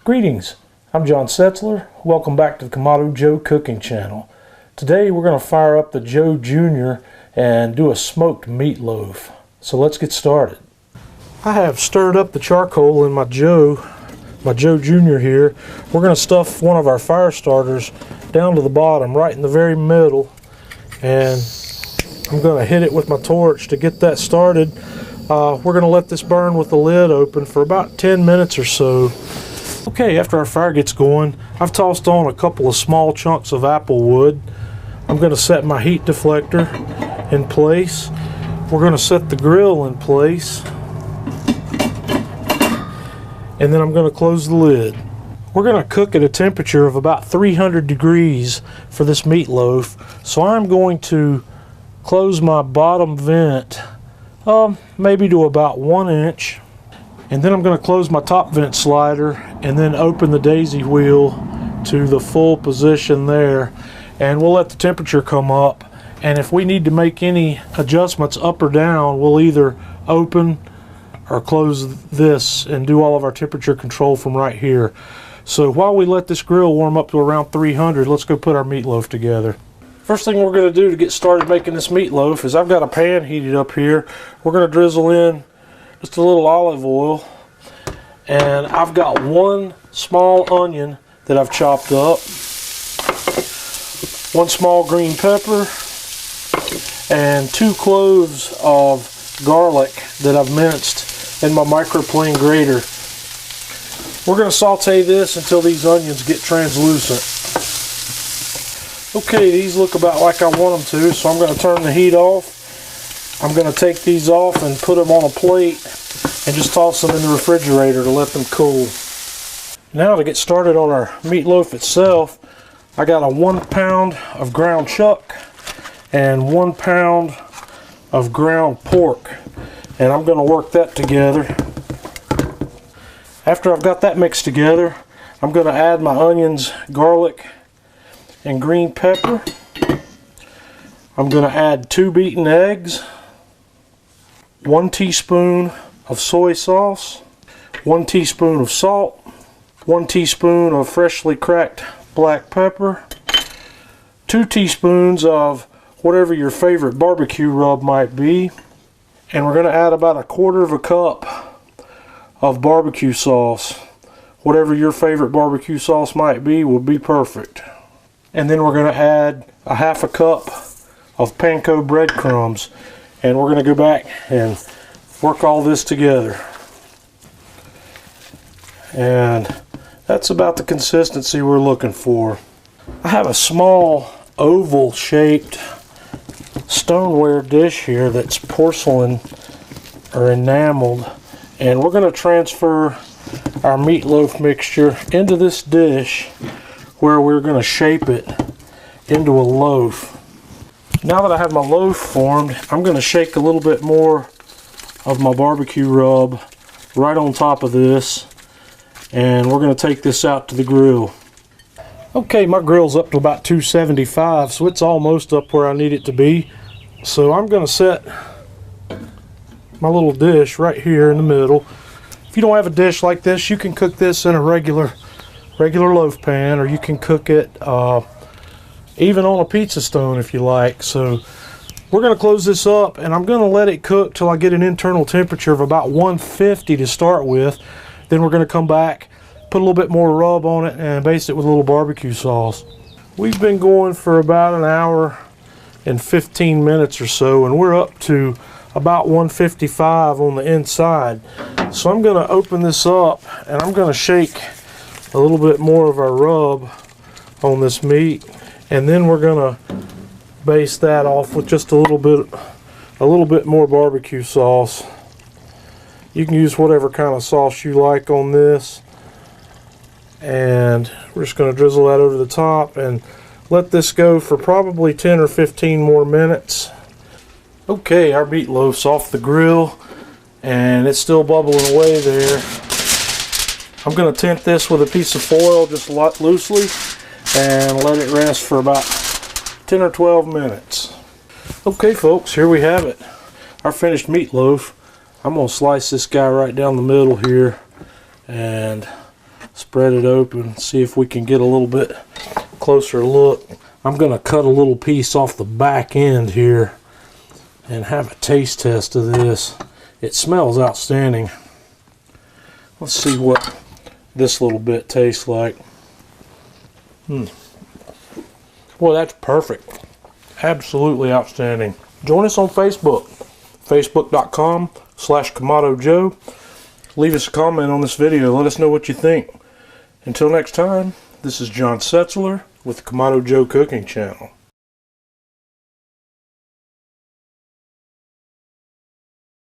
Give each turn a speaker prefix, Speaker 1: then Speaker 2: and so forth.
Speaker 1: Greetings, I'm John Setzler. Welcome back to the Kamado Joe Cooking Channel. Today we're going to fire up the Joe Jr. and do a smoked meatloaf. So let's get started. I have stirred up the charcoal in my Joe Jr. here. We're going to stuff one of our fire starters down to the bottom, right in the very middle. And I'm going to hit it with my torch to get that started. We're going to let this burn with the lid open for about 10 minutes or so. Okay, after our fire gets going, I've tossed on a couple of small chunks of Applewood. I'm going to set my heat deflector in place. We're going to set the grill in place. And then I'm going to close the lid. We're going to cook at a temperature of about 300 degrees for this meatloaf. So I'm going to close my bottom vent maybe to about 1 inch. And then I'm going to close my top vent slider and then open the daisy wheel to the full position there. And we'll let the temperature come up. And if we need to make any adjustments up or down, we'll either open or close this and do all of our temperature control from right here. So while we let this grill warm up to around 300, let's go put our meatloaf together. First thing we're going to do to get started making this meatloaf is I've got a pan heated up here. We're going to drizzle in just a little olive oil, and I've got one small onion that I've chopped up, one small green pepper, and 2 cloves of garlic that I've minced in my microplane grater. We're going to saute this until these onions get translucent. Okay, these look about like I want them to, so I'm going to turn the heat off. I'm going to take these off and put them on a plate and just toss them in the refrigerator to let them cool. Now to get started on our meatloaf itself, I got a 1 pound of ground chuck and 1 pound of ground pork, and I'm going to work that together. After I've got that mixed together, I'm going to add my onions, garlic, and green pepper. I'm going to add 2 beaten eggs, 1 teaspoon of soy sauce, 1 teaspoon of salt, 1 teaspoon of freshly cracked black pepper, 2 teaspoons of whatever your favorite barbecue rub might be, and we're going to add about 1/4 cup of barbecue sauce. Whatever your favorite barbecue sauce might be would be perfect. And then we're going to add 1/2 cup of panko breadcrumbs, and we're going to go back and work all this together. And that's about the consistency we're looking for. I have a small oval shaped stoneware dish here that's porcelain or enameled, and we're going to transfer our meatloaf mixture into this dish where we're going to shape it into a loaf. Now that I have my loaf formed, I'm going to shake a little bit more of my barbecue rub right on top of this, and we're going to take this out to the grill. Okay, my grill's up to about 275, so it's almost up where I need it to be. So I'm going to set my little dish right here in the middle. If you don't have a dish like this, you can cook this in a regular loaf pan, or you can cook it even on a pizza stone if you like. So we're going to close this up, and I'm going to let it cook till I get an internal temperature of about 150 to start with. Then we're going to come back, put a little bit more rub on it, and baste it with a little barbecue sauce. We've been going for about 1 hour and 15 minutes or so, and we're up to about 155 on the inside. So I'm going to open this up, and I'm going to shake a little bit more of our rub on this meat, and then we're going to baste that off with just a little bit more barbecue sauce. You can use whatever kind of sauce you like on this, and we're just going to drizzle that over the top and let this go for probably 10 or 15 more minutes. Okay, our meatloaf's off the grill, and it's still bubbling away there. I'm going to tint this with a piece of foil just loosely and let it rest for about 10 or 12 minutes. Okay folks, here we have it, our finished meatloaf. I'm going to slice this guy right down the middle here and Spread it open, see if we can get a little bit closer look. I'm going to cut a little piece off the back end here and have a taste test of this. It smells outstanding. Let's see what this little bit tastes like. Well, that's perfect. Absolutely outstanding. Join us on Facebook, facebook.com/Kamado Joe. Leave us a comment on this video. Let us know what you think. Until next time, this is John Setzler with the Kamado Joe Cooking Channel.